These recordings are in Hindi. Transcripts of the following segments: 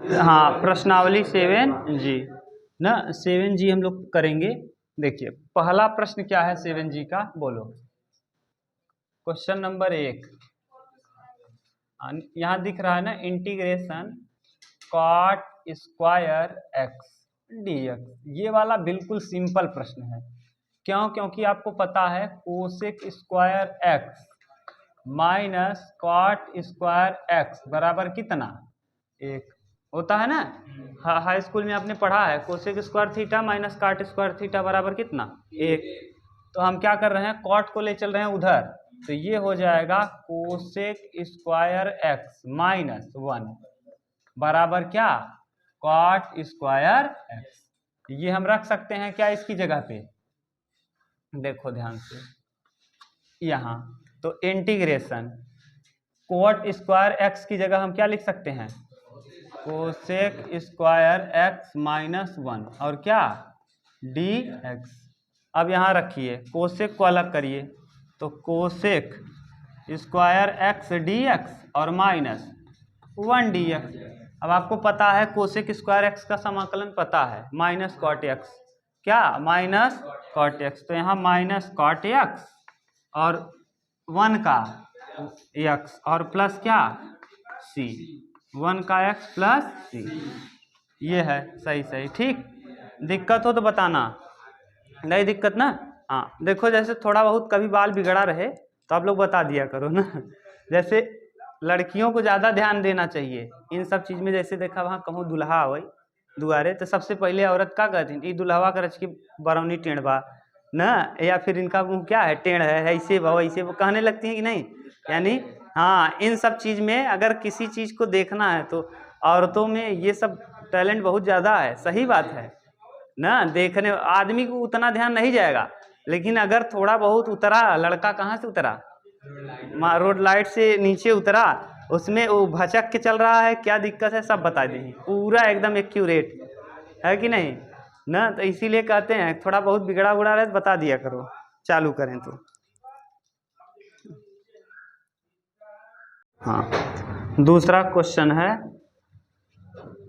हाँ, प्रश्नावली 7G ना, 7G हम लोग करेंगे। देखिए पहला प्रश्न क्या है 7G का, बोलो। क्वेश्चन नंबर 1 यहाँ दिख रहा है ना, integration cot square x dx। ये वाला बिल्कुल सिंपल प्रश्न है। क्यों? क्योंकि आपको पता है cosec square x minus cot square x बराबर कितना, 1 होता है ना। हाई स्कूल में आपने पढ़ा है cosec square theta minus cot square theta बराबर कितना, 1। तो हम क्या कर रहे हैं, कॉट को ले चल रहे हैं उधर, तो ये हो जाएगा कोसेक स्क्वायर एक्स माइनस 1 बराबर क्या, कॉट स्क्वायर एक्स। ये हम रख सकते हैं क्या इसकी जगह पे, देखो ध्यान से यहाँ, तो इंटीग्रेशन कॉट स्क्वायर एक्स की जगह हम क्या लिख सकते हैं, कोसेक स्क्वायर एक्स माइनस 1 और क्या डी एक्स। अब यहाँ रखिए कोसेक को अलग करिए, तो cosec square x d x और माइनस 1 डी एक्स। अब आपको पता है कोसेक स्क्वायर एक्स का समाकलन पता है, माइनस कॉट एक्स, क्या माइनस कॉट एक्स। तो यहाँ माइनस कॉट एक्स और 1 का एक्स और प्लस क्या सी, 1 का एक्स प्लस सी। ये है सही सही, ठीक। दिक्कत हो तो बताना, नहीं दिक्कत ना। हाँ देखो, जैसे थोड़ा बहुत कभी बाल बिगड़ा रहे तो आप लोग बता दिया करो ना। जैसे लड़कियों को ज़्यादा ध्यान देना चाहिए इन सब चीज़ में। जैसे देखा वहाँ कहूँ दुल्हा आवई दुआरे, तो सबसे पहले औरत क्या कहती है, दुल्हवा कर की बरौनी टेढ़वा ना, या फिर इनका मुँह क्या है टेढ़ है, ऐसे भाव ऐसे वो कहने लगती हैं कि नहीं। यानी हाँ, इन सब चीज़ में अगर किसी चीज़ को देखना है तो औरतों में ये सब टैलेंट बहुत ज़्यादा है। सही बात है ना, देखने आदमी को उतना ध्यान नहीं जाएगा, लेकिन अगर थोड़ा बहुत उतरा, लड़का कहाँ से उतरा, रोड लाइट से नीचे उतरा, उसमें वो भचक के चल रहा है, क्या दिक्कत है सब बता देंगे, पूरा एकदम एक्यूरेट है कि नहीं ना। तो इसीलिए कहते हैं थोड़ा बहुत बिगड़ा उगड़ा रहे तो बता दिया करो, चालू करें तो। हाँ, दूसरा क्वेश्चन है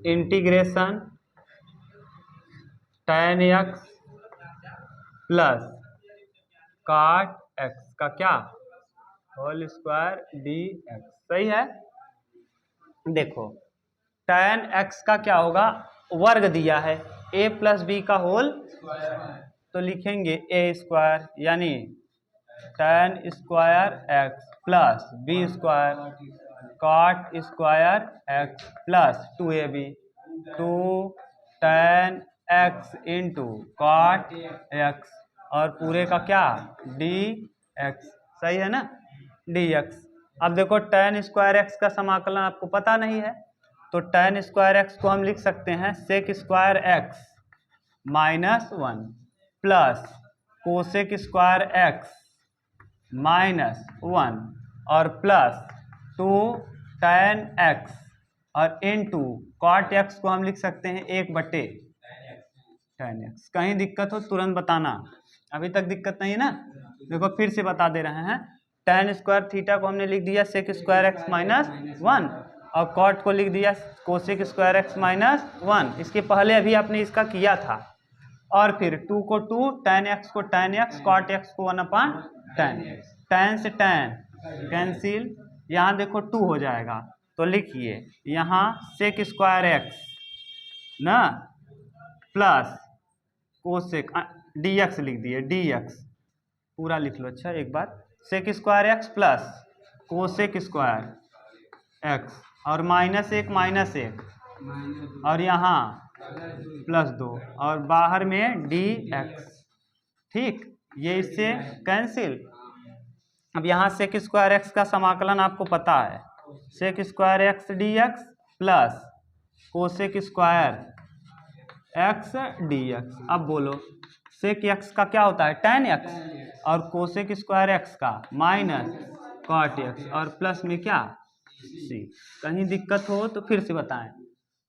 इंटीग्रेशन tan x प्लस काट x का क्या होल स्क्वायर डी एक्स। सही है। देखो tan x का क्या होगा, वर्ग दिया है, a प्लस बी का होल, तो लिखेंगे a स्क्वायर, यानी tan square x plus B square cot square x plus 2ab, 2 tan x into cot x और पूरे का क्या डी एक्स। सही है ना, डी एक्स। अब देखो tan स्क्वायर एक्स का समाकलन आपको पता नहीं है, तो tan स्क्वायर एक्स को हम लिख सकते हैं sec square x minus 1 plus cosec square x minus 1 और प्लस 2 tan x और इनटू कॉट x को हम लिख सकते हैं 1/tan x। कहीं दिक्कत हो तुरंत बताना, अभी तक दिक्कत नहीं है ना। देखो फिर से बता दे रहे हैं, tan स्क्वायर थीटा को हमने लिख दिया सेक स्क्वायर एक्स माइनस 1 और कॉट को लिख दिया कोसेक स्क्वायर एक्स माइनस 1। इसके पहले अभी आपने इसका किया था। और फिर 2 को 2, tan x को tan x, cot x को 1/tan। tan से tan कैंसिल, यहाँ देखो 2 हो जाएगा, तो लिखिए यहाँ सेक स्क्वायर एक्स ना प्लस कोसेक dx लिख दिए, dx पूरा लिख लो। अच्छा एक बार, sec square x plus cosec square x और -1 और यहाँ +2 और बाहर में dx। ठीक, ये इससे कैंसिल। अब यहाँ सेक स्क्वायर एक्स का समाकलन आपको पता है, sec square x d x plus cosec square x d x. अब बोलो सेक एक्स का क्या होता है tan x और कोसेक स्क्वायर एक्स का माइनस कॉट एक्स और प्लस में क्या सी। कहीं दिक्कत हो तो फिर से बताएं,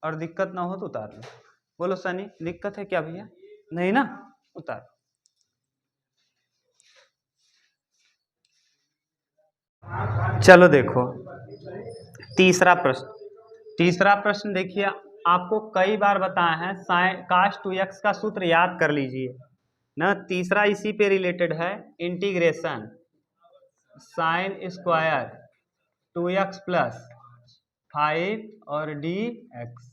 और दिक्कत ना हो तो उतार लो। बोलो सनी, दिक्कत है क्या भैया, नहीं ना, उतार। चलो देखो तीसरा प्रश्न। तीसरा प्रश्न देखिए आपको कई बार बताया है, साइन cos 2x का सूत्र याद कर लीजिए ना। तीसरा इसी पे रिलेटेड है, integration sine square 2x plus 5 और dx।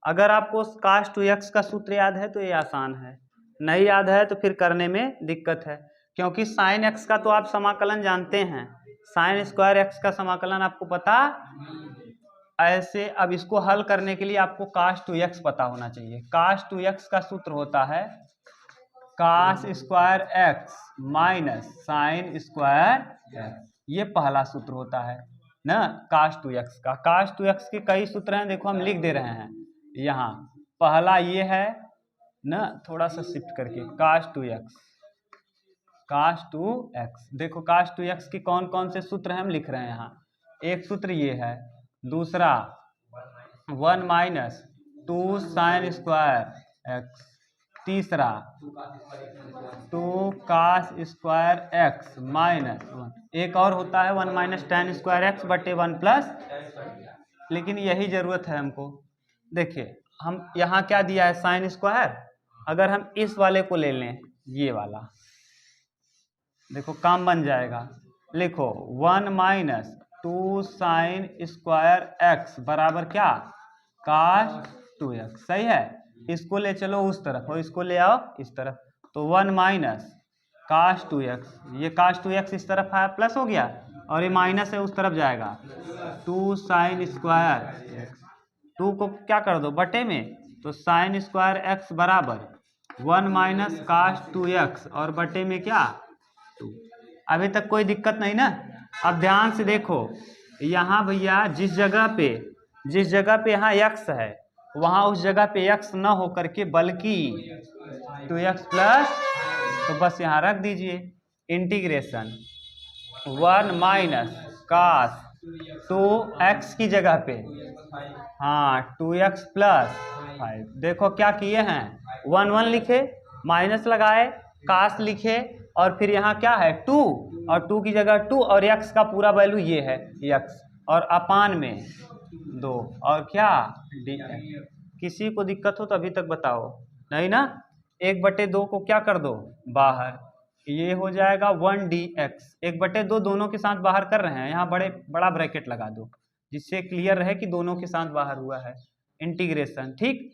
अगर आपको cos 2x का सूत्र याद है तो ये आसान है, नहीं याद है तो फिर करने में दिक्कत है, क्योंकि साइन x का तो आप समाकलन जानते हैं, साइन स्क्वायर x का समाकलन आपको पता ऐसे। अब इसको हल करने के लिए आपको cos 2x पता होना चाहिए। cos 2x का सूत्र होता है cos square x minus sine square x, ये पहला सूत्र होता है ना cos 2x का। cos 2x के कई सूत्र हैं, देखो हम लिख दे रहे हैं यहाँ। पहला ये है ना, थोड़ा सा शिफ्ट करके cos 2x, देखो cos 2x के कौन कौन से सूत्र हैं हम लिख रहे हैं यहाँ। एक सूत्र ये है, दूसरा 1 माइनस 2 साइन स्क्वायर x, तीसरा 2 cos स्क्वायर x माइनस 1, एक और होता है 1 माइनस tan स्क्वायर x बटे 1 प्लस, लेकिन यही जरूरत है हमको। देखिए हम यहाँ क्या दिया है साइन स्क्वायर, अगर हम इस वाले को ले लें, ये वाला, देखो काम बन जाएगा। लिखो 1 माइनस 2 साइन स्क्वायर x बराबर क्या cos 2x, सही है। इसको ले चलो उस तरफ और इसको ले आओ इस तरफ, तो 1 माइनस cos 2x, ये cos 2x इस तरफ आया प्लस हो गया और ये माइनस है उस तरफ जाएगा, 2 साइन स्क्वायर x, 2 को क्या कर दो बटे में, तो साइन स्क्वायर x बराबर 1 माइनस cos 2x और बटे में क्या 2। अभी तक कोई दिक्कत नहीं ना। अब ध्यान से देखो यहाँ भैया, जिस जगह पे यहाँ x है, वहाँ उस जगह पे x न हो करके बल्कि 2x प्लस, तो बस यहाँ रख दीजिए इंटीग्रेशन 1 माइनस cos 2x की जगह पे, हाँ 2x प्लस 5। देखो क्या किए हैं, 1 1 लिखे, माइनस लगाए, cos लिखे, और फिर यहाँ क्या है 2, और 2 की जगह 2, और x का पूरा वैल्यू ये है x, और अपान में 2, और क्या dx। किसी को दिक्कत हो तो अभी तक बताओ, नहीं ना। 1/2 को क्या कर दो बाहर, ये हो जाएगा 1dx। 1/2 दोनों के साथ बाहर कर रहे हैं, यहाँ बड़ा ब्रैकेट लगा दो जिससे क्लियर रहे कि दोनों के साथ बाहर हुआ है, इंटीग्रेशन, ठीक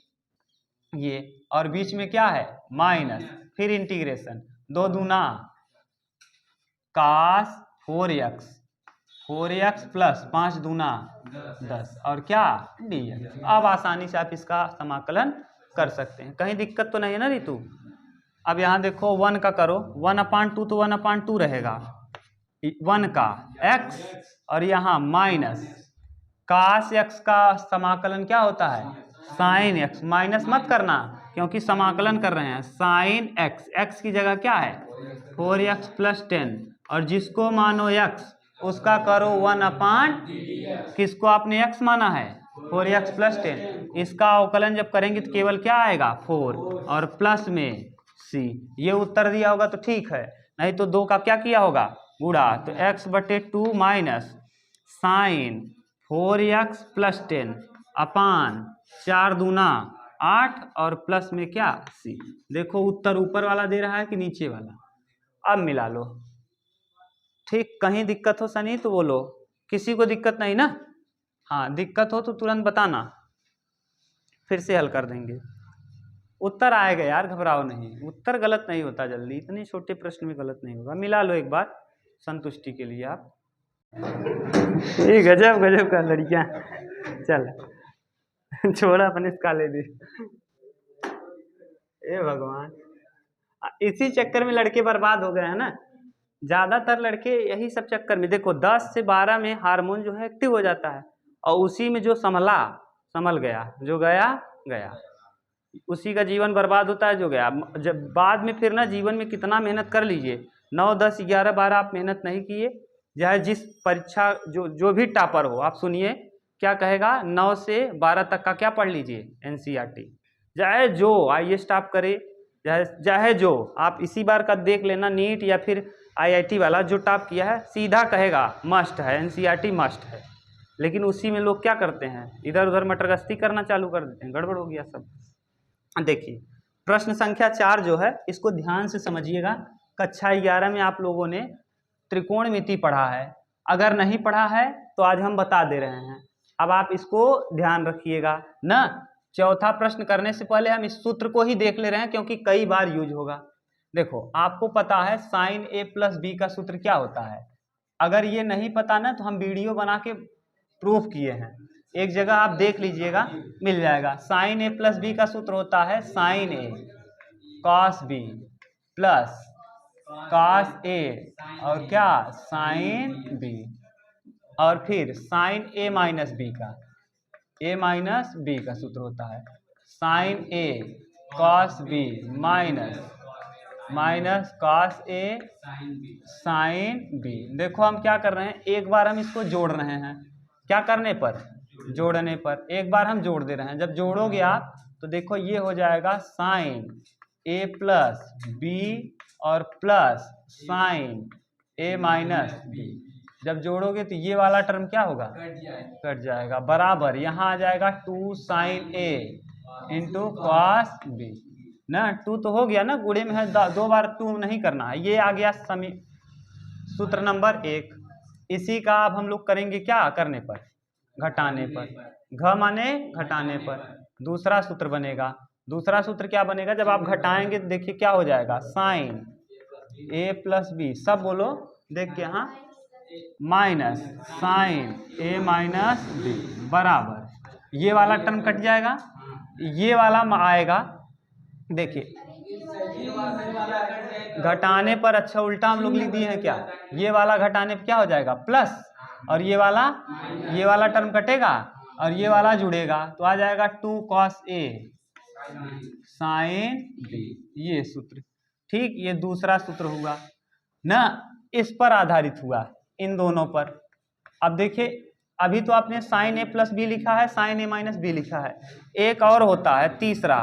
ये। और बीच में क्या है माइनस, फिर इंटीग्रेशन 2 दूना cos 4x प्लस 5 दूना 10, और क्या dx। अब आसानी से आप इसका समाकलन कर सकते हैं, कहीं दिक्कत तो नहीं है ना रितु। अब यहाँ देखो 1 का करो, 1/2 तो 1/2 रहेगा, 1 का x, और यहाँ माइनस cos x का समाकलन क्या होता है साइन x, माइनस मत करना क्योंकि समाकलन कर रहे हैं, साइन x, x की जगह क्या है 4x प्लस 10, और जिसको मानो x उसका करो 1/, किसको आपने x माना है 4x प्लस 10, इसका अवकलन जब करेंगे तो केवल क्या आएगा 4 और प्लस में c। ये उत्तर दिया होगा तो ठीक है, नहीं तो 2 का क्या किया होगा गुणा, तो x/2 minus sign 4x plus 10 अपान 4 दूना 8 और प्लस में क्या c। देखो उत्तर ऊपर वाला दे रहा है कि नीचे वाला, अब मिला लो, ठीक। कहीं दिक्कत हो सनी तो बोलो, किसी को दिक्कत नहीं ना, हाँ दिक्कत हो तो तुरंत बताना, फिर से हल कर देंगे। उत्तर आएगा यार, घबराओ नहीं, उत्तर गलत नहीं होता जल्दी, इतने छोटे प्रश्न में गलत नहीं होगा। मिला लो एक बार संतुष्टि के लिए आप। ये गजब गजब का लड़कियां, चल छोड़ा अपन इसका ले दी। ए भगवान, इसी चक्कर में लड़के बर्बाद हो गए हैं ना, ज्यादातर लड़के यही सब चक्कर में। देखो 10 से 12 में हार्मोन जो है एक्टिव हो जाता है, और उसी में जो संभल गया, जो गया उसी का जीवन बर्बाद होता है जो गया। जब बाद में फिर ना जीवन में कितना मेहनत कर लीजिए, 9 10 11 12 आप मेहनत नहीं किए, चाहे जिस परीक्षा जो भी टॉपर हो, आप सुनिए क्या कहेगा, 9 से 12 तक का क्या पढ़ लीजिए NCERT, चाहे जो IAS टॉप करे, चाहे जो आप इसी बार का देख लेना, नीट या फिर IIT वाला जो टॉप किया है, सीधा कहेगा मस्ट है NCERT मस्ट है। लेकिन उसी में लोग क्या करते हैं, इधर उधर मटरगश्ती करना चालू कर देते हैं, गड़बड़ हो गया सब। देखिए प्रश्न संख्या 4 जो है इसको ध्यान से समझिएगा। कक्षा 11 में आप लोगों ने त्रिकोणमिति पढ़ा है, अगर नहीं पढ़ा है तो आज हम बता दे रहे हैं, अब आप इसको ध्यान रखिएगा ना। चौथा प्रश्न करने से पहले हम इस सूत्र को ही देख ले रहे हैं क्योंकि कई बार यूज होगा। देखो आपको पता है साइन ए प्लस बी का सूत्र क्या होता है, अगर ये नहीं पता ना तो हम वीडियो बना के प्रूफ किए हैं, एक जगह आप देख लीजिएगा मिल जाएगा। साइन ए प्लस बी का सूत्र होता है sign A cos B plus cos A और क्या साइन बी, और फिर साइन ए माइनस बी का सूत्र होता है sign A cos B minus cos A sine B. देखो हम क्या कर रहे हैं, एक बार हम इसको जोड़ रहे हैं, क्या करने पर, जोड़ने पर, एक बार हम जोड़ दे रहे हैं। जब जोड़ोगे आप तो देखो ये हो जाएगा साइन ए प्लस बी और प्लस साइन ए माइनस बी। जब जोड़ोगे तो ये वाला टर्म क्या होगा, कट जाएगा, बराबर यहाँ आ जाएगा 2 साइन ए इंटू कॉस बी ना। 2 तो हो गया ना, गुणे में है, 2 बार 2 नहीं करना है। ये आ गया सूत्र नंबर 1। इसी का अब हम लोग करेंगे क्या, करने पर, घटाने पर, घ माने घटाने पर दूसरा सूत्र बनेगा। दूसरा सूत्र क्या बनेगा, जब आप घटाएंगे तो देखिए क्या हो जाएगा, साइन ए प्लस बी, सब बोलो देख के, हाँ, माइनस साइन ए माइनस बी बराबर, ये वाला टर्म कट जाएगा, ये वाला आएगा। देखिए घटाने पर, अच्छा उल्टा हम लोग लिख दिए हैं क्या, ये वाला घटाने पर क्या हो जाएगा प्लस, और ये वाला टर्म कटेगा और ये वाला जुड़ेगा तो आ जाएगा 2 cos ए साइन बी, ये सूत्र। ठीक, ये दूसरा सूत्र हुआ ना, इस पर आधारित हुआ, इन दोनों पर। अब देखिए अभी तो आपने साइन ए प्लस बी लिखा है, साइन ए माइनस बी लिखा है, एक और होता है तीसरा,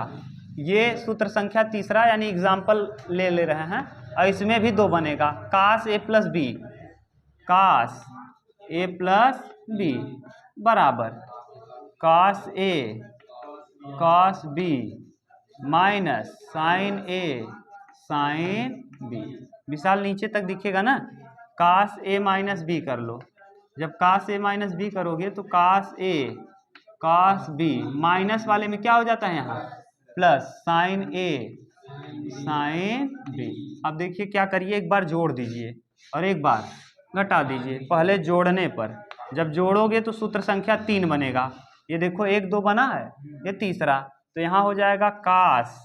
ये सूत्र संख्या तीसरा यानी एग्जाम्पल ले रहे हैं, और इसमें भी 2 बनेगा, कास ए प्लस बी, कास ए प्लस बी बराबर कास ए कॉस बी माइनस साइन ए साइन बी। विशाल नीचे तक दिखेगा ना, कास ए माइनस बी कर लो, जब कास ए माइनस बी करोगे तो कास ए कॉस बी, माइनस वाले में क्या हो जाता है यहाँ प्लस साइन ए साइन बी। अब देखिए क्या करिए, एक बार जोड़ दीजिए और एक बार घटा दीजिए। पहले जोड़ने पर, जब जोड़ोगे तो सूत्र संख्या 3 बनेगा, ये देखो 1 2 बना है, ये तीसरा, तो यहाँ हो जाएगा कास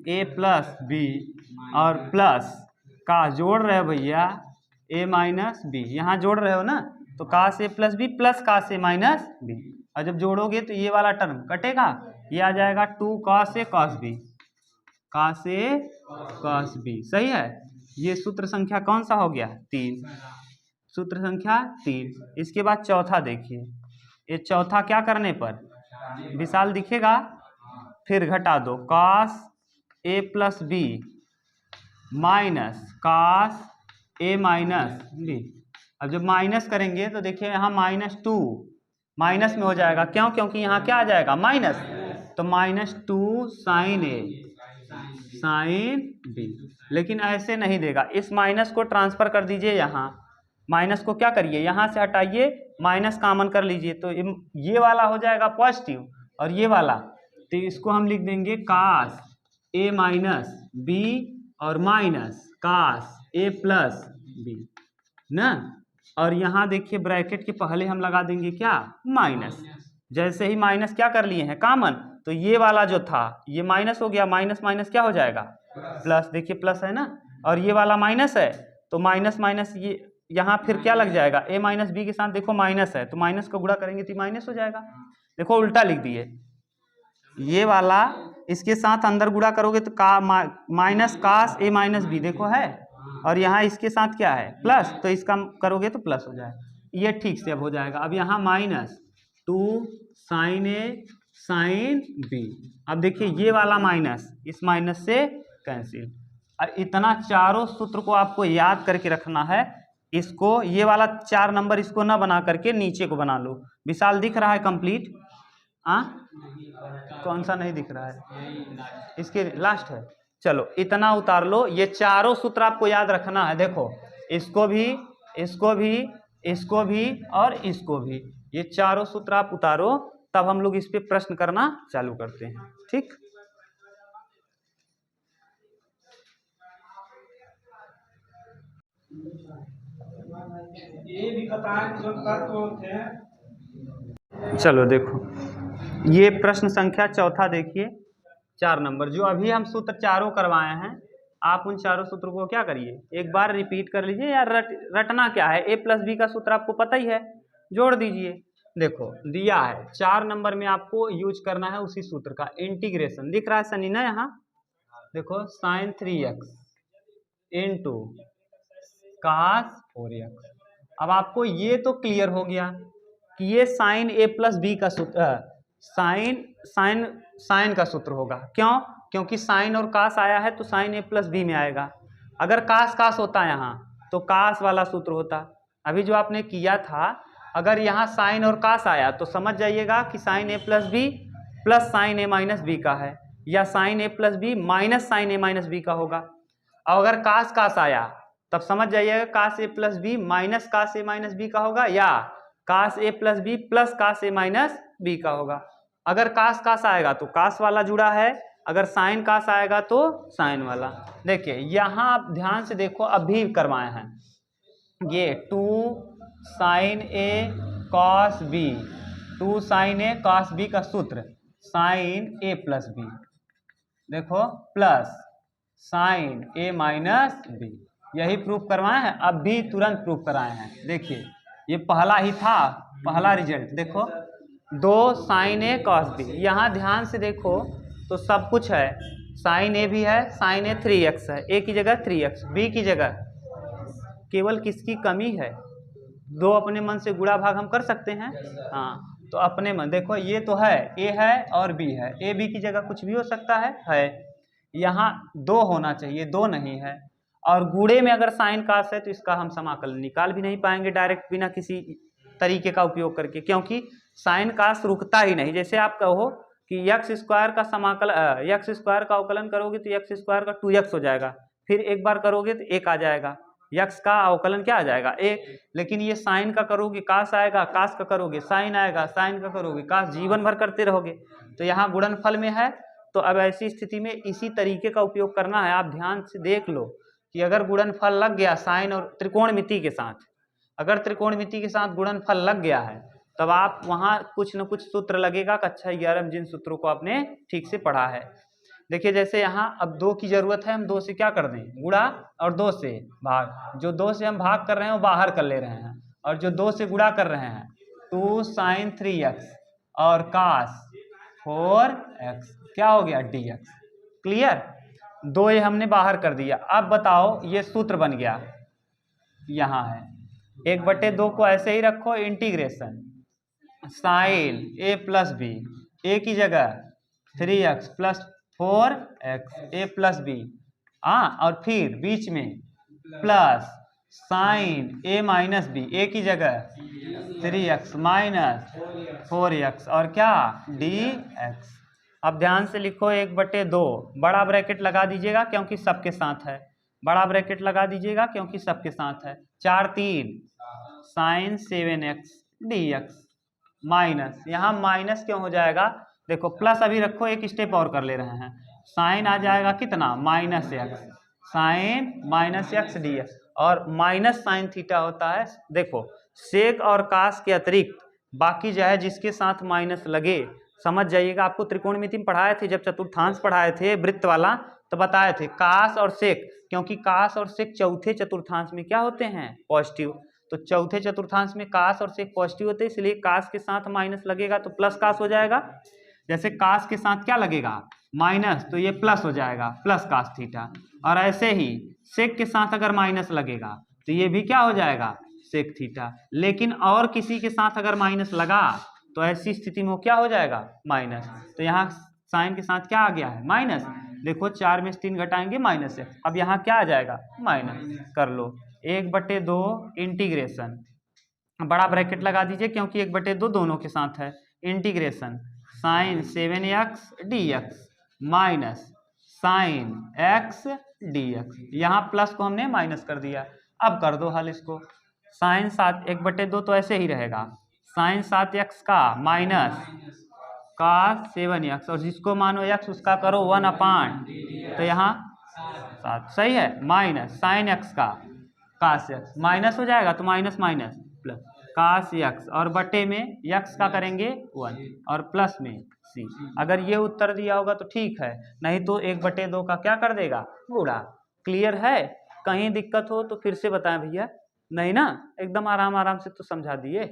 ए प्लस बी और प्लस का जोड़ रहे हो भैया ए माइनस बी, यहाँ जोड़ रहे हो ना, तो कास ए प्लस बी प्लस कास ए माइनस बी, और जब जोड़ोगे तो ये वाला टर्म कटेगा, ये आ जाएगा 2 cos ए cos बी, cos ए cos बी। सही है, ये सूत्र संख्या कौन सा हो गया, 3, सूत्र संख्या 3। इसके बाद चौथा देखिए, ये चौथा क्या करने पर, विशाल दिखेगा, फिर घटा दो, cos ए प्लस बी माइनस cos ए माइनस बी। अब जब माइनस करेंगे तो देखिए यहाँ -2 माइनस में हो जाएगा, क्यों, क्योंकि यहाँ क्या आ जाएगा माइनस, तो -2 साइन ए साइन बी। लेकिन ऐसे नहीं देगा, इस माइनस को ट्रांसफर कर दीजिए यहाँ, माइनस को क्या करिए यहाँ से हटाइए, माइनस कॉमन कर लीजिए, तो ये वाला हो जाएगा पॉजिटिव और ये वाला, तो इसको हम लिख देंगे कास ए माइनस बी और माइनस कास ए प्लस बी ना। और यहाँ देखिए ब्रैकेट के पहले हम लगा देंगे क्या, माइनस। जैसे ही माइनस क्या कर लिए हैं कॉमन, तो ये वाला जो था ये माइनस हो गया, माइनस माइनस क्या हो जाएगा प्लस, देखिए प्लस है ना, और ये वाला माइनस है, तो माइनस माइनस ये यहाँ फिर क्या लग जाएगा, ए माइनस बी के साथ देखो माइनस है, तो माइनस को गुणा करेंगे तो माइनस हो जाएगा। देखो उल्टा लिख दिए, ये वाला इसके साथ अंदर गुणा करोगे तो माइनस कास ए माइनस बी देखो है, और यहाँ इसके साथ क्या है प्लस, तो इसका करोगे तो प्लस हो जाएगा, ये ठीक से अब हो जाएगा। अब यहाँ -2 साइन ए साइन बी, अब देखिए ये वाला माइनस इस माइनस से कैंसिल। और इतना चारों सूत्र को आपको याद करके रखना है, इसको ये वाला 4 नंबर इसको ना बना करके नीचे को बना लो। विशाल दिख रहा है कंप्लीट? कौन सा नहीं दिख रहा है? इसके लास्ट है। चलो इतना उतार लो। ये चारों सूत्र आपको याद रखना है। देखो इसको भी, इसको भी, इसको भी और इसको भी, ये चारों सूत्र आप उतारो, तब हम लोग इस पे प्रश्न करना चालू करते हैं। ठीक, ये भी चलो देखो ये प्रश्न संख्या चौथा देखिए, 4 नंबर जो अभी हम सूत्र चारों करवाए हैं, आप उन चारों सूत्रों को क्या करिए, एक बार रिपीट कर लीजिए। यार रटना क्या है, a प्लस बी का सूत्र आपको पता ही है, जोड़ दीजिए। देखो दिया है 4 नंबर में आपको यूज करना है उसी सूत्र का, इंटीग्रेशन दिख रहा है सनी ना यहाँ, देखो sign 3x into cos 4x। अब आपको ये तो क्लियर हो गया कि ये साइन a प्लस बी का सूत्र, साइन का सूत्र होगा। क्यों? क्योंकि साइन और कास आया है तो साइन a प्लस बी में आएगा। अगर कास कास होता यहाँ तो कास वाला सूत्र होता। अभी जो आपने किया था, अगर यहाँ साइन और कास आया तो समझ जाइएगा कि sine a plus B plus sine a minus B का है, या sine a plus B minus sine a minus B का होगा। और अगर कास कास आया तब समझ जाइएगा cos a plus B minus cos a minus B का होगा, या cos a plus B plus cos a minus B का होगा। अगर कास कास आएगा तो कास वाला जुड़ा है, अगर साइन कास आएगा तो साइन वाला। देखिए यहाँ आप ध्यान से देखो, अभी करवाए हैं ये 2 साइन ए कॉस बी, 2 साइन ए कॉस बी का सूत्र साइन ए प्लस बी, देखो प्लस साइन ए माइनस बी, यही प्रूफ करवाए हैं, अब भी तुरंत प्रूफ कराए हैं। देखिए ये पहला ही था, पहला रिजल्ट देखो 2 साइन ए कॉस बी। यहाँ ध्यान से देखो तो सब कुछ है, साइन ए भी है, साइन ए 3x है, ए की जगह 3x, बी की जगह केवल किसकी कमी है, 2 अपने मन से गुणा भाग हम कर सकते हैं। हाँ तो अपने मन, देखो ये तो है, ए है और बी है, ए बी की जगह कुछ भी हो सकता है। यहाँ 2 होना चाहिए, 2 नहीं है। और गुणे में अगर साइन कास है तो इसका हम समाकलन निकाल भी नहीं पाएंगे डायरेक्ट बिना किसी तरीके का उपयोग करके, क्योंकि साइन कास रुकता ही नहीं। जैसे आप कहो कि एक्स स्क्वायर का समाकलन, एक्स स्क्वायर का अवकलन करोगे तो एक्स स्क्वायर का 2x हो जाएगा, फिर एक बार करोगे तो 1 आ जाएगा, यक्स का अवकलन क्या आ जाएगा 1। लेकिन ये साइन का करोगे कास आएगा, कास का करोगे साइन आएगा, साइन का करोगे कास, जीवन भर करते रहोगे। तो यहाँ गुणनफल में है, तो अब ऐसी स्थिति में इसी तरीके का उपयोग करना है। आप ध्यान से देख लो कि अगर गुणनफल लग गया साइन और त्रिकोणमिति के साथ, अगर त्रिकोणमिति के साथ गुणनफल लग गया है तब आप वहाँ कुछ न कुछ सूत्र लगेगा। कक्षा 11 में जिन सूत्रों को आपने ठीक से पढ़ा है। देखिए जैसे यहाँ अब 2 की जरूरत है, हम 2 से क्या कर दें गुणा, और 2 से भाग। जो 2 से हम भाग कर रहे हैं वो बाहर कर ले रहे हैं, और जो 2 से गुणा कर रहे हैं 2 साइन 3x और कास 4x, क्या हो गया dx। क्लियर, 2 ये हमने बाहर कर दिया। अब बताओ ये सूत्र बन गया, यहाँ है 1/2 को ऐसे ही रखो, integration sine a plus B, A की जगह 3x plus 4x a plus B, और फिर बीच में plus sine a minus B, A की जगह 3x माइनस 4x और क्या dx। अब ध्यान से लिखो 1/2, बड़ा ब्रैकेट लगा दीजिएगा क्योंकि सबके साथ है, बड़ा ब्रैकेट लगा दीजिएगा क्योंकि सबके साथ है। 4 3 साइन 7x dx माइनस, यहाँ माइनस क्यों हो जाएगा, देखो प्लस अभी रखो, एक स्टेप और कर ले रहे हैं, साइन आ जाएगा कितना minus x, sine minus x dx, और माइनस साइन थीटा होता है। देखो सेक और कास के अतिरिक्त बाकी जो है जिसके साथ माइनस लगे, समझ जाइएगा। आपको त्रिकोणमिति में पढ़ाए थे, जब चतुर्थांश पढ़ाए थे वृत्त वाला, तो बताए थे कास और सेक, क्योंकि कास और सेक चौथे चतुर्थांश में क्या होते हैं पॉजिटिव, तो चौथे चतुर्थांश में कास और सेक पॉजिटिव होते हैं, इसलिए कास के साथ माइनस लगेगा तो प्लस कास हो जाएगा। जैसे कास के साथ क्या लगेगा माइनस, तो ये प्लस हो जाएगा प्लस कास थीटा, और ऐसे ही सेक के साथ अगर माइनस लगेगा तो ये भी क्या हो जाएगा सेक थीटा। लेकिन और किसी के साथ अगर माइनस लगा तो ऐसी स्थिति में वो क्या हो जाएगा माइनस। तो यहाँ साइन के साथ क्या आ गया है माइनस, देखो 4 में से 3 घटाएंगे माइनस है, अब यहाँ क्या आ जाएगा माइनस, कर लो 1/2 इंटीग्रेशन, बड़ा ब्रैकेट लगा दीजिए क्योंकि 1/2 दोनों के साथ है, integration sine 7x dx minus sine x dx, यहाँ प्लस को हमने माइनस कर दिया। अब कर दो हल इसको, साइन 1/2 तो ऐसे ही रहेगा, साइन 7x का माइनस cos 7x, और जिसको मानो x उसका करो 1/, तो यहाँ 7 सही है, माइनस साइन x का cos x, माइनस हो जाएगा तो minus minus plus cos x, और बटे में x का करेंगे 1 और प्लस में c। अगर ये उत्तर दिया होगा तो ठीक है, नहीं तो 1/2 का क्या कर देगा, गुणा। क्लियर है? कहीं दिक्कत हो तो फिर से बताएं भैया। नहीं ना, एकदम आराम आराम से तो समझा दिए।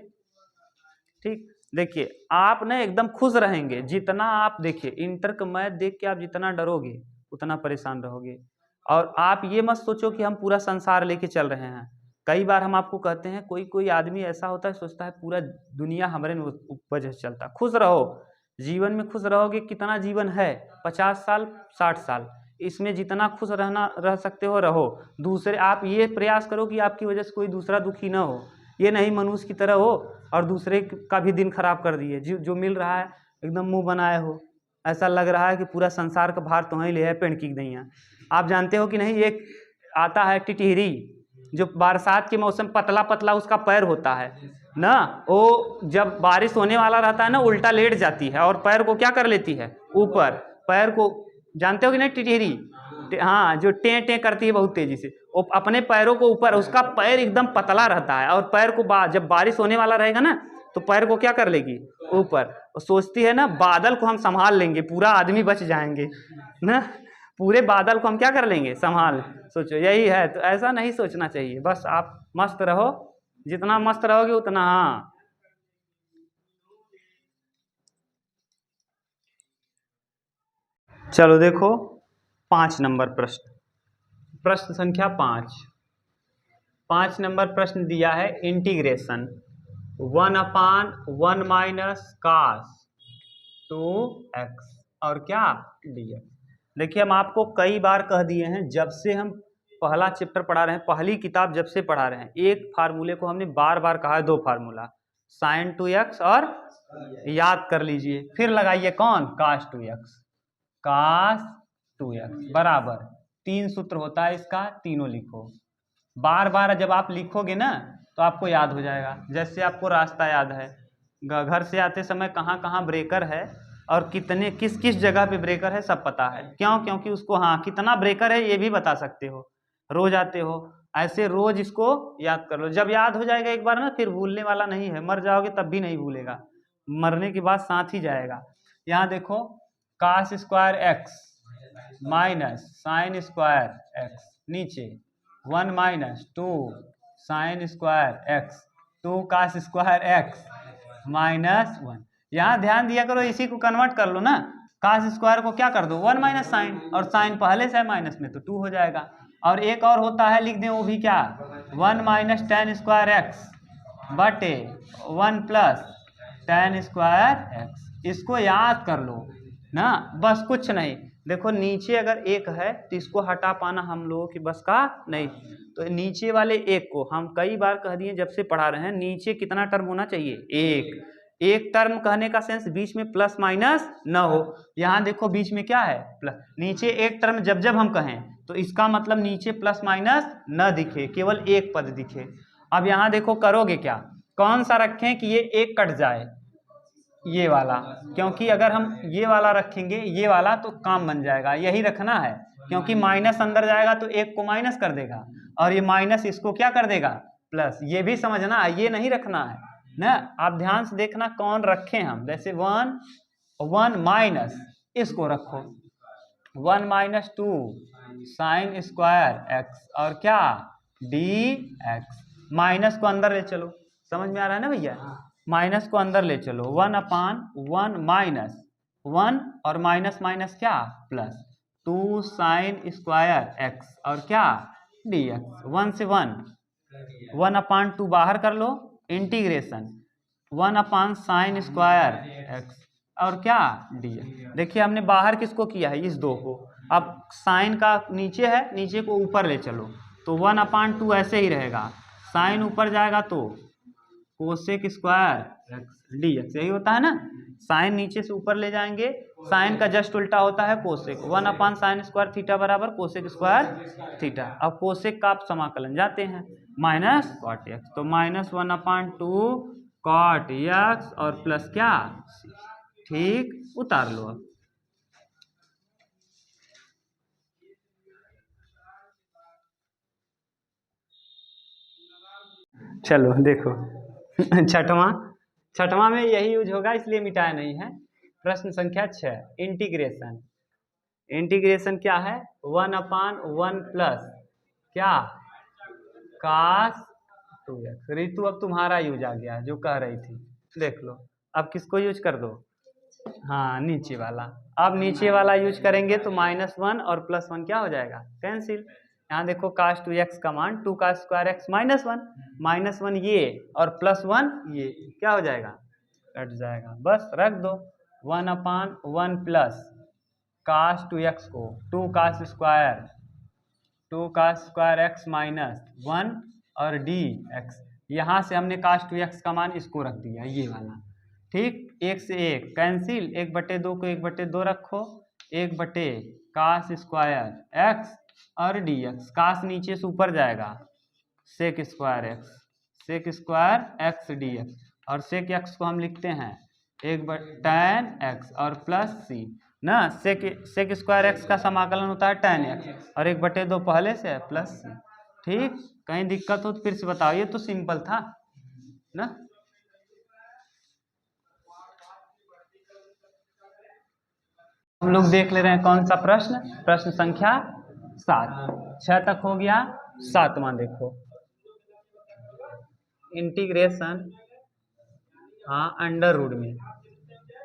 ठीक, देखिए आप ना एकदम खुश रहेंगे जितना आप देखिए इंटर का मैथ देख के, आप जितना डरोगे उतना परेशान रहोगे। और आप ये मत सोचो कि हम पूरा संसार लेके चल रहे हैं। कई बार हम आपको कहते हैं, कोई कोई आदमी ऐसा होता है सोचता है पूरा दुनिया हमारे वजह से चलता है। खुश रहो, जीवन में खुश रहोगे। कितना जीवन है, 50 साल 60 साल, इसमें जितना खुश रह सकते हो रहो। दूसरे, आप ये प्रयास करो कि आपकी वजह से कोई दूसरा दुखी ना हो, ये नहीं मनुष्य की तरह हो और दूसरे का भी दिन खराब कर दिए। जो मिल रहा है एकदम मुंह बनाए हो, ऐसा लग रहा है कि पूरा संसार का भार तुम्हें ले है, पेड़ की दैया। आप जानते हो कि नहीं, एक आता है टिटहरी, जो बरसात के मौसम पतला पतला उसका पैर होता है ना, वो जब बारिश होने वाला रहता है ना उल्टा लेट जाती है और पैर को क्या कर लेती है ऊपर, पैर को जानते हो कि नहीं टिटहरी, हाँ, जो टे टे करती है बहुत तेजी से, वो अपने पैरों को ऊपर, उसका पैर एकदम पतला रहता है और पैर को जब बारिश होने वाला रहेगा ना तो पैर को क्या कर लेगी ऊपर। सोचती है ना बादल को हम संभाल लेंगे, पूरा आदमी बच जाएंगे ना, पूरे बादल को हम क्या कर लेंगे संभाल। सोचो यही है, तो ऐसा नहीं सोचना चाहिए। बस आप मस्त रहो, जितना मस्त रहोगे उतना। हाँ, चलो देखो 5 नंबर प्रश्न, प्रश्न संख्या 5 नंबर प्रश्न दिया है, इंटीग्रेशन 1/1 माइनस cos 2x और क्या dx। देखिए हम आपको कई बार कह दिए हैं, जब से हम पहला चैप्टर पढ़ा रहे हैं, पहली किताब जब से पढ़ा रहे हैं, एक फार्मूले को हमने बार बार कहा है, 2 फार्मूला, sin 2x और याद कर लीजिए, फिर लगाइए कौन, cos 2x, cos 2x बराबर 3 सूत्र होता है इसका, तीनों लिखो। बार बार जब आप लिखोगे ना तो आपको याद हो जाएगा। जैसे आपको रास्ता याद है, घर से आते समय कहाँ कहाँ ब्रेकर है और कितने किस किस जगह पे ब्रेकर है सब पता है। क्यों? क्योंकि उसको, हाँ, कितना ब्रेकर है ये भी बता सकते हो, रोज आते हो, ऐसे रोज इसको याद कर लो। जब याद हो जाएगा एक बार ना, फिर भूलने वाला नहीं है, मर जाओगे तब भी नहीं भूलेगा, मरने के बाद साथ ही जाएगा। यहाँ देखो cos square x minus sine square x, नीचे 1 minus 2 sine square x, 2 cos square x minus 1। यहाँ ध्यान दिया करो, इसी को कन्वर्ट कर लो ना, cos स्क्वायर को क्या कर दो 1 माइनस साइन, और साइन पहले से है माइनस में तो 2 हो जाएगा। और एक और होता है, लिख दें वो भी क्या, 1 माइनस tan स्क्वायर x बटे 1 प्लस tan स्क्वायर x। इसको याद कर लो ना, बस कुछ नहीं। देखो नीचे अगर एक है तो इसको हटा पाना हम लोगों की बस का नहीं, तो नीचे वाले एक को हम कई बार कह दिए जब से पढ़ा रहे हैं, नीचे कितना टर्म होना चाहिए, एक टर्म कहने का सेंस बीच में प्लस माइनस न हो। यहाँ देखो बीच में क्या है, प्लस, नीचे एक टर्म जब जब हम कहें तो इसका मतलब नीचे प्लस माइनस न दिखे, केवल एक पद दिखे। अब यहाँ देखो करोगे क्या, कौन सा रखें कि ये एक कट जाए, ये वाला, क्योंकि अगर हम ये वाला रखेंगे ये वाला तो काम बन जाएगा, यही रखना है, क्योंकि माइनस अंदर जाएगा तो एक को माइनस कर देगा और ये माइनस इसको क्या कर देगा प्लस। ये भी समझना है, ये नहीं रखना है ना। आप ध्यान से देखना कौन रखें हम, जैसे 1 माइनस इसको रखो, 1 माइनस 2 साइन स्क्वायर x और क्या dx। माइनस को अंदर ले चलो, समझ में आ रहा है ना भैया, माइनस को अंदर ले चलो, 1/1 माइनस 1 और माइनस माइनस क्या प्लस 2 साइन स्क्वायर x और क्या dx। 1 से 1, 1/2 बाहर कर लो, इंटीग्रेशन 1 साइन स्क्वायर x और क्या dx। देखिए हमने बाहर किसको किया है, इस 2 को। अब साइन का नीचे है, नीचे को ऊपर ले चलो तो 1/2 ऐसे ही रहेगा, साइन ऊपर जाएगा तो cosec square x d x, यही होता है ना। साइन नीचे से ऊपर ले जाएंगे, साइन का जस्ट उल्टा होता है कोसेक, 1/sin² थीटा बराबर कोसेक स्क्वायर थीटा। अब कोसेक का आप समाकलन जाते हैं, माइनस कॉट एक्स, तो -1/2 कॉट एक्स और प्लस क्या, ठीक, उतार लो अब। चलो देखो छठवां में यही यूज होगा, इसलिए मिटाया नहीं है। प्रश्न संख्या 6, इंटीग्रेशन। इंटीग्रेशन क्या है, 1/1 प्लस क्या, cos 2x। रितु अब तुम्हारा यूज आ गया जो कह रही थी, देख लो। अब किसको यूज कर दो, हाँ नीचे वाला। अब नीचे वाला यूज करेंगे तो -1 और +1 क्या हो जाएगा, कैंसिल। यहाँ देखो cos 2x का मान 2 का स्क्वायर एक्स -1 ये और +1 ये क्या हो जाएगा, कट जाएगा, बस रख दो। 1/1 प्लस cos 2x को 2 का स्क्वायर एक्स -1 और dx, यहाँ से हमने cos 2x का मान इसको रख दिया, ये वाला, ठीक। 1 से 1 कैंसिल, 1/2 को 1/2 रखो, 1/cos स्क्वायर एक्स और dx, cos नीचे से ऊपर जाएगा, sec स्क्वायर एक्स dx, और sec x को हम लिखते हैं 1/tan x और प्लस c ना। sec स्क्वायर एक्स का समाकलन होता है tan x और 1/2 पहले से है प्लस c, ठीक। कहीं दिक्कत हो तो फिर से बताओ, ये तो सिंपल था ना। हम लोग देख ले रहे हैं कौन सा प्रश्न, प्रश्न संख्या 7। 6 तक हो गया, 7वां देखो, इंटीग्रेशन, हाँ अंडर रूट में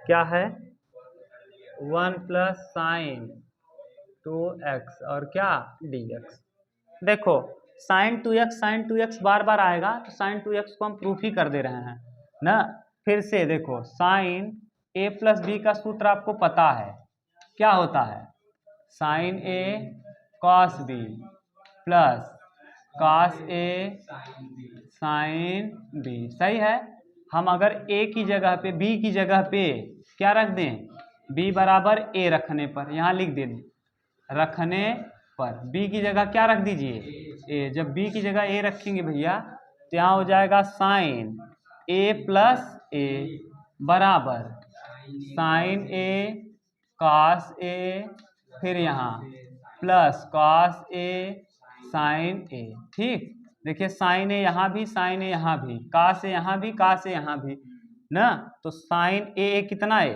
क्या है, 1 + sin 2x और क्या dx। देखो sin 2x बार बार आएगा, तो sin 2x को हम प्रूफ ही कर दे रहे हैं ना। फिर से देखो, sin a + b का सूत्र आपको पता है, क्या होता है, sin a cos b plus cos a sin b, सही है। हम अगर a की जगह पे b की जगह पे क्या रख दें, b बराबर a रखने पर, यहाँ लिख दें रखने पर b की जगह क्या रख दीजिए, a। जब b की जगह a रखेंगे भैया तो यहाँ हो जाएगा sin a + a बराबर sin a cos a, फिर यहाँ plus cos a sin a, ठीक। देखिए sin a यहाँ भी, sin a यहाँ भी, cos a यहाँ भी, cos a यहाँ भी ना, तो sin a कितना है,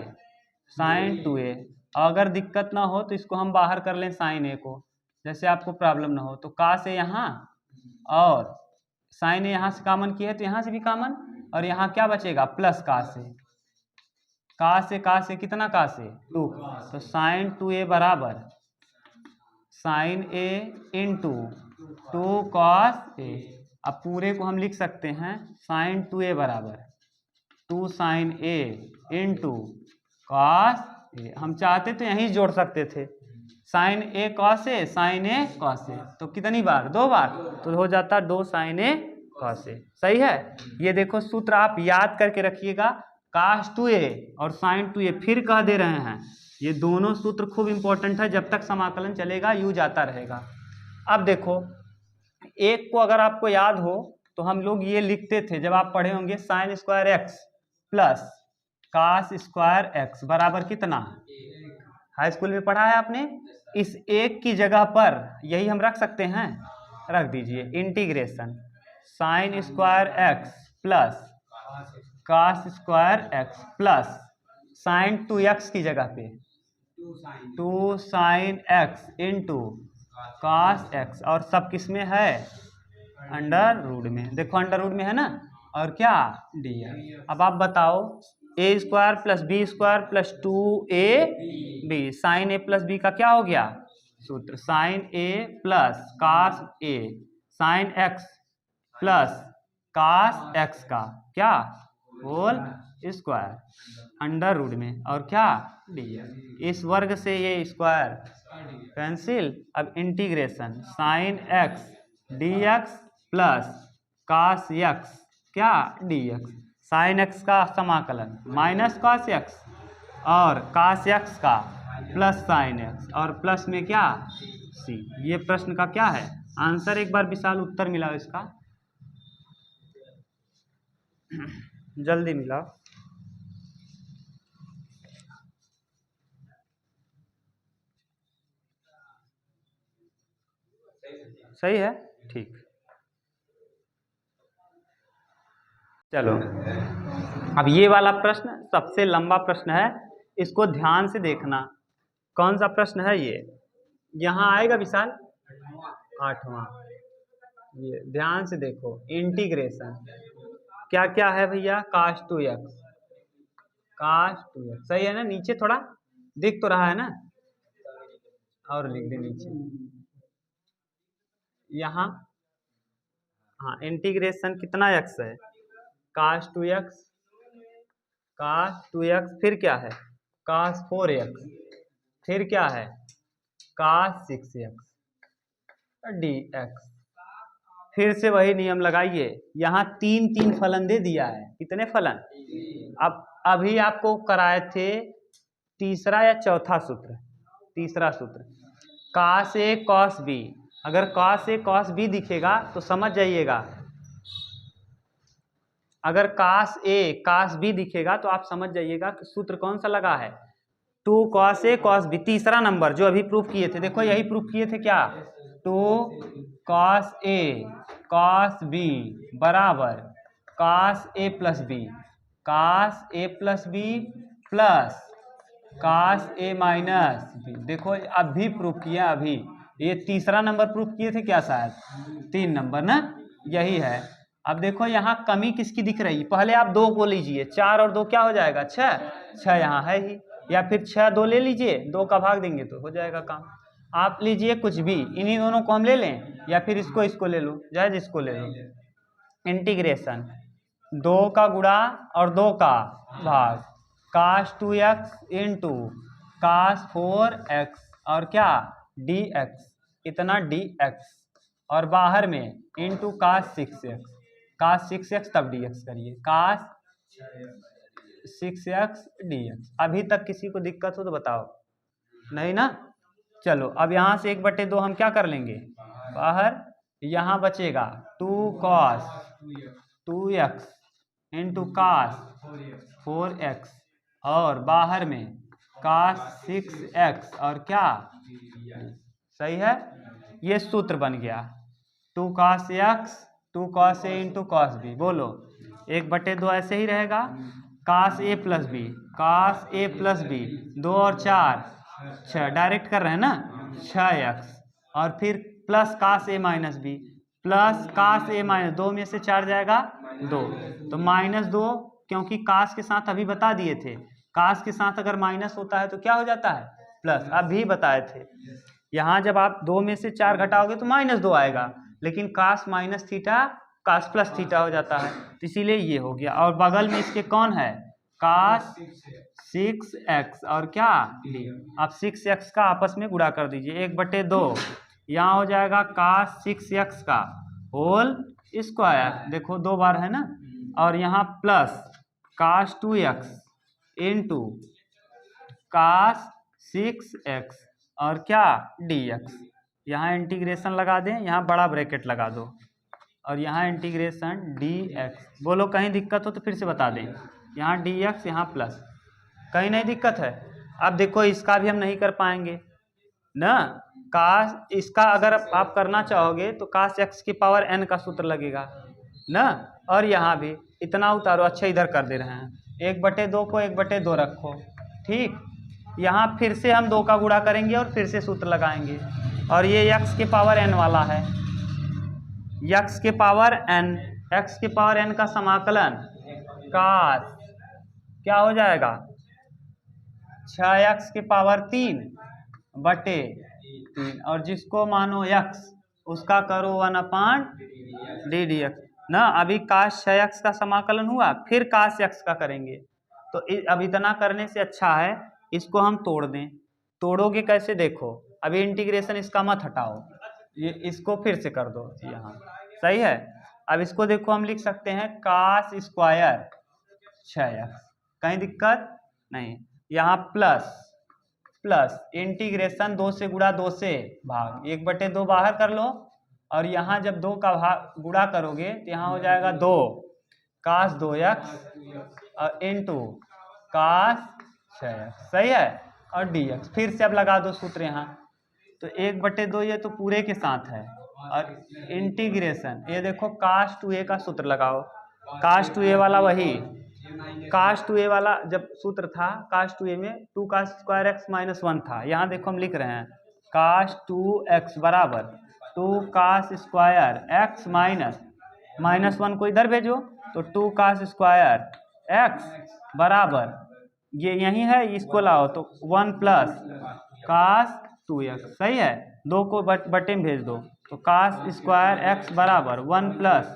sin 2a। अगर दिक्कत ना हो तो इसको हम बाहर कर लें sin a को, जैसे आपको प्रॉब्लम ना हो, तो cos a यहाँ और sin a यहाँ से कॉमन किया है तो यहाँ से भी कॉमन, और यहाँ क्या बचेगा प्लस cos a कितना, cos a 2, तो sin 2a बराबर sin a into 2 cos a। अब पूरे को हम लिख सकते हैं sin 2a बराबर 2 sin a into cos a। हम चाहते तो यहीं जोड़ सकते थे, sin a cos a sin a cos a, तो कितनी बार, 2 बार, तो हो जाता 2 sin a cos a, सही है। ये देखो सूत्र आप याद करके रखिएगा, cos 2a और sin 2a, फिर कह दे रहे हैं ये दोनों सूत्र खूब इंपॉर्टेंट है, जब तक समाकलन चलेगा यूज आता रहेगा। अब देखो एक को अगर आपको याद हो तो हम लोग ये लिखते थे जब आप पढ़े होंगे, sin square x plus cos square x बराबर कितना, हाई स्कूल में पढ़ा है आपने। इस एक की जगह पर यही हम रख सकते हैं, रख दीजिए integration sin square x plus cos square x plus sin 2x की जगह पे 2 sin x into cos x, और सब किस में है, अंडर रूट में। देखो अंडर रूट में है ना, और क्या dx। अब आप बताओ a² + b² + 2ab, sin a + b का क्या हो गया सूत्र, sin a + cos a sin x plus cos x का क्या होल स्क्वायर अंडर रूट में, और क्या dx। इस वर्ग से ये स्क्वायर कैंसिल। अब integration sin x D x plus cos x क्या डी एक्स, साइन एक्स का समाकलन माइनस कॉस एक्स और कॉस एक्स का प्लस साइन एक्स और प्लस में क्या सी। ये प्रश्न का क्या है आंसर, एक बार विशाल उत्तर मिलाओ इसका, जल्दी मिलाओ। सही है, ठीक। चलो अब ये वाला प्रश्न सबसे लंबा प्रश्न है, इसको ध्यान से देखना। कौन सा प्रश्न है ये, यहाँ आएगा विशाल 8वां। ये ध्यान से देखो, इंटीग्रेशन क्या क्या है भैया, cos 2x, cos 2x सही है ना, नीचे थोड़ा दिख तो रहा है ना, और लिख दे नीचे यहाँ। हाँ इंटीग्रेशन कितना x है, cos 2x, cos 2x फिर क्या है cos 4x, फिर क्या है cos 6x dx। फिर से वही नियम लगाइए, यहाँ तीन तीन फलन दे दिया है, कितने फलन, अब अभी आपको कराए थे तीसरा या चौथा सूत्र, तीसरा सूत्र cos a cos b, अगर cos a cos b दिखेगा तो समझ जाइएगा, अगर cos a cos b दिखेगा तो आप समझ जाइएगा कि सूत्र कौन सा लगा है, 2 cos a cos b, तीसरा नंबर जो अभी प्रूफ किए थे, देखो यही प्रूफ किए थे क्या, 2 cos a cos b बराबर cos a plus b, cos a plus b plus cos a minus b। देखो अभी प्रूफ किया, अभी ये तीसरा नंबर प्रूफ किए थे क्या, शायद 3 नंबर ना, यही है। अब देखो यहाँ कमी किसकी दिख रही, पहले आप 2 को लीजिए, 4 और 2 क्या हो जाएगा 6, 6 यहाँ है ही, या फिर 6 2 ले लीजिए, 2 का भाग देंगे तो हो जाएगा काम। आप लीजिए कुछ भी, इन्हीं दोनों को हम ले लें या फिर इसको ले लो, जायज इसको ले लो। इंटीग्रेशन 2 का गुणा और 2 का भाग, cos 2x into cos 4x और क्या dx, इतना dx और बाहर में into cos 6x, cos 6x तब dx करिए, cos 6x dx। अभी तक किसी को दिक्कत हो तो बताओ, नहीं ना। चलो अब यहाँ से 1/2 हम क्या कर लेंगे बाहर, यहाँ बचेगा 2 cos 2x into cos 4x और बाहर में cos 6x और क्या, सही है, ये सूत्र बन गया 2 cos x 2 cos a into cos b। बोलो 1/2 ऐसे ही रहेगा, cos a plus b, cos a plus b 2 और 4 6, डायरेक्ट कर रहे हैं ना 6x और फिर plus cos a minus b plus cos a minus 2 में से 4 जाएगा 2, तो -2, क्योंकि cos के साथ अभी बता दिए थे, cos के साथ अगर माइनस होता है तो क्या हो जाता है प्लस, अभी बताए थे। यहाँ जब आप 2 में से 4 घटाओगे तो -2 आएगा, लेकिन cos minus theta cos plus theta हो जाता है, तो इसीलिए ये हो गया। और बगल में इसके कौन है cos 6x और क्या d, आप 6x का आपस में गुणा कर दीजिए 1/2, यहाँ हो जाएगा cos 6x का होल स्क्वायर, देखो 2 बार है ना, और यहाँ plus cos 2x into cos 6x और क्या dx। यहाँ इंटीग्रेशन लगा दें, यहाँ बड़ा ब्रैकेट लगा दो और यहाँ इंटीग्रेशन dx। बोलो कहीं दिक्कत हो तो फिर से बता दें, यहाँ dx यहाँ प्लस, कहीं नहीं दिक्कत है। अब देखो इसका भी हम नहीं कर पाएंगे ना, cos, इसका अगर आप करना चाहोगे तो cos x की पावर n का सूत्र लगेगा ना, और यहाँ भी इतना उतारो, अच्छा इधर कर दे रहे हैं, 1/2 को 1/2 रखो, ठीक। यहाँ फिर से हम 2 का गुणा करेंगे और फिर से सूत्र लगाएंगे, और ये x के पावर n वाला है, x के पावर n, x के पावर n का समाकलन cos क्या हो जाएगा 6x के पावर 3/3, और जिसको मानो x उसका करो 1/d/dx ना। अभी cos 6x का समाकलन हुआ, फिर cos x का करेंगे, तो अब इतना करने से अच्छा है इसको हम तोड़ दें। तोड़ोगे कैसे देखो, अभी इंटीग्रेशन इसका मत हटाओ, ये इसको फिर से कर दो यहाँ, सही है। अब इसको देखो हम लिख सकते हैं कास स्क्वायर 6x, कहीं दिक्कत नहीं। यहाँ प्लस प्लस इंटीग्रेशन 2 से गुणा 2 से भाग 1/2 बाहर कर लो, और यहाँ जब 2 का भाग गुणा करोगे तो यहाँ हो जाएगा 2 कास 2x और इंटू कास 6x, सही है। और dx फिर से अब लगा दो सूत्र यहाँ, तो 1/2 ये तो पूरे के साथ है, और इंटीग्रेशन ये देखो कास 2a का सूत्र लगाओ, कास 2a वाला वही कास 2a वाला जब सूत्र था कास 2a में 2 का स्क्वायर एक्स माइनस 1 था। यहाँ देखो हम लिख रहे हैं कास 2x बराबर 2 कास स्क्वायर एक्स माइनस 1 को इधर भेजो, तो 2 कास स्क्वायर एक्स बराबर ये यही है, इसको लाओ तो 1 प्लस कास 2x, सही है। 2 को बटे में भेज दो, तो कास स्क्वायर एक्स बराबर 1 प्लस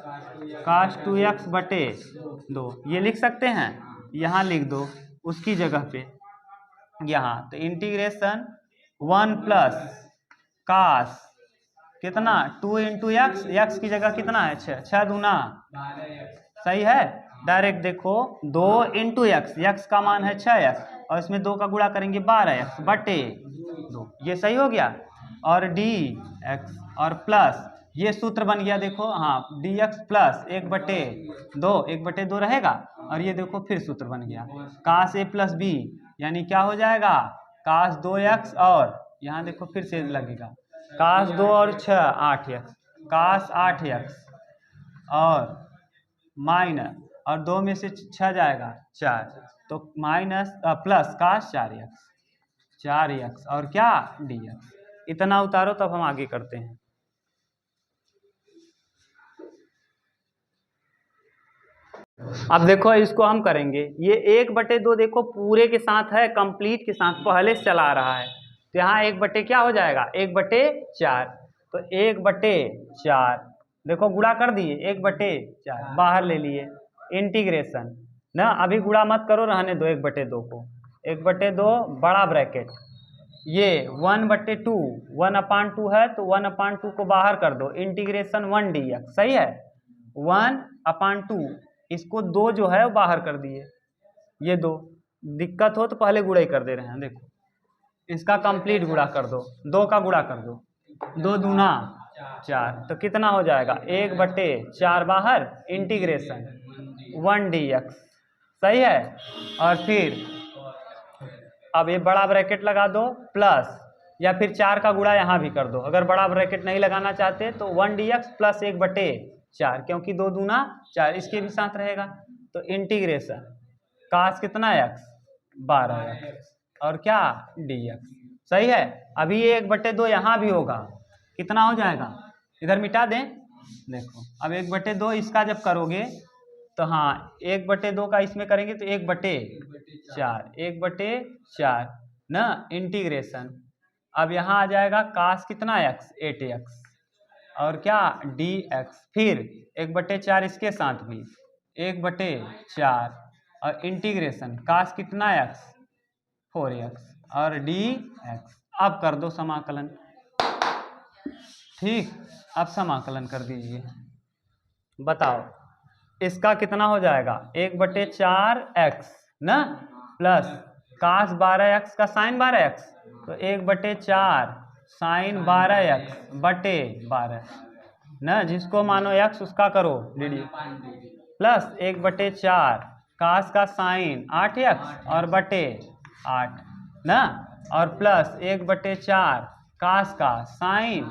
कास 2x बटे 2, ये लिख सकते हैं। यहाँ लिख दो उसकी जगह पे यहाँ, तो इंटीग्रेशन 1 प्लस कास कितना 2 इंटू एक्स, एक्स की जगह कितना है 6, 6 दूना, सही है। डायरेक्ट देखो 2 इंटू एक्स, एक्स का मान है 6x, और इसमें 2 का गुणा करेंगे 12x बटे 2, ये सही हो गया। और dx और प्लस ये सूत्र बन गया देखो, हाँ dx प्लस 1/2, 1/2 रहेगा, और ये देखो फिर सूत्र बन गया कास a प्लस b, यानी क्या हो जाएगा कास 2x, और यहाँ देखो फिर से लगेगा कास 2 और 6 8x, कास 8x और माइनस, और 2 में से 6 जाएगा 4, तो माइनस प्लस कास 4x और क्या dx। इतना उतारो तब हम आगे करते हैं। अब देखो इसको हम करेंगे, ये 1/2 देखो पूरे के साथ है, कंप्लीट के साथ पहले से चला रहा है, तो यहाँ 1/, क्या हो जाएगा 1/4, तो 1/4 देखो गुणा कर दिए, 1/4 बाहर ले लिए, इंटीग्रेशन ना अभी गुणा मत करो, रहने दो 1/2 को, 1/2 बड़ा ब्रैकेट, ये 1/2 1/2 है, तो 1/2 को बाहर कर दो, इंटीग्रेशन 1 dx, सही है। 1/2 इसको 2 जो है वो बाहर कर दिए, ये 2, दिक्कत हो तो पहले गुणा ही कर दे रहे हैं, देखो इसका कंप्लीट गुणा कर दो, 2 का गुणा कर दो, 2 दूना 4, तो कितना हो जाएगा 1/4 बाहर, इंटीग्रेशन 1 dx, सही है। और फिर अब ये बड़ा ब्रैकेट लगा दो प्लस, या फिर 4 का गुणा यहाँ भी कर दो, अगर बड़ा ब्रैकेट नहीं लगाना चाहते तो 1 dx प्लस 1/4, क्योंकि 2 दूना 4 इसके भी साथ रहेगा, तो इंटीग्रेशन कास कितना x 12x और क्या dx, सही है। अभी ये 1/2 यहाँ भी होगा, कितना हो जाएगा, इधर मिटा दें, देखो अब 1/2 इसका जब करोगे तो हाँ 1/2 का इसमें करेंगे तो 1/4 ना, इंटीग्रेशन अब यहाँ आ जाएगा कास कितना x 8x और क्या dx, फिर 1/4 इसके साथ भी 1/4 और इंटीग्रेशन कास कितना x 4x और dx। अब कर दो समाकलन, ठीक, अब समाकलन कर दीजिए, बताओ इसका कितना हो जाएगा 1/4x ना, प्लस कास 12x का साइन 12x, तो 1/4 साइन 12x बटे 12 ना, जिसको मानो x उसका करो डी, प्लस 1/4 कास का साइन 8x और बटे 8 ना, और प्लस 1/4 कास का साइन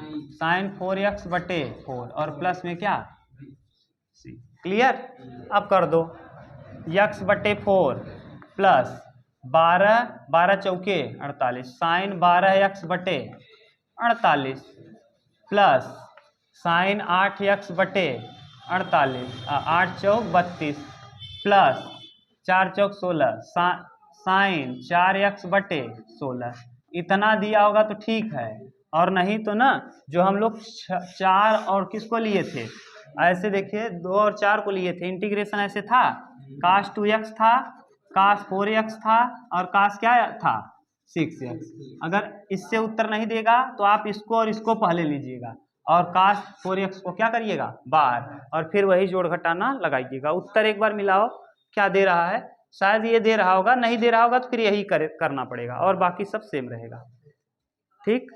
4x बटे 4 और प्लस में क्या क्लियर। अब कर दो x/4 प्लस 12 चौके 48 साइन 12x बटे 48 प्लस साइन 8x बटे 48 8 चौक 32 प्लस 4 चौक 16 साइन 4x बटे 16। इतना दिया होगा तो ठीक है, और नहीं तो ना जो हम लोग 4 और किसको लिए थे, ऐसे देखिए 2 और 4 को लिए थे, इंटीग्रेशन ऐसे था कास 2x था, कास 4x था और कास क्या था 6x। अगर इससे उत्तर नहीं देगा तो आप इसको और इसको पहले लीजिएगा, और cos 4x को क्या करिएगा बार, और फिर वही जोड़ घटाना लगाइएगा। उत्तर एक बार मिलाओ क्या दे रहा है, शायद ये दे रहा होगा, नहीं दे रहा होगा तो फिर यही करना पड़ेगा और बाकी सब सेम रहेगा। ठीक।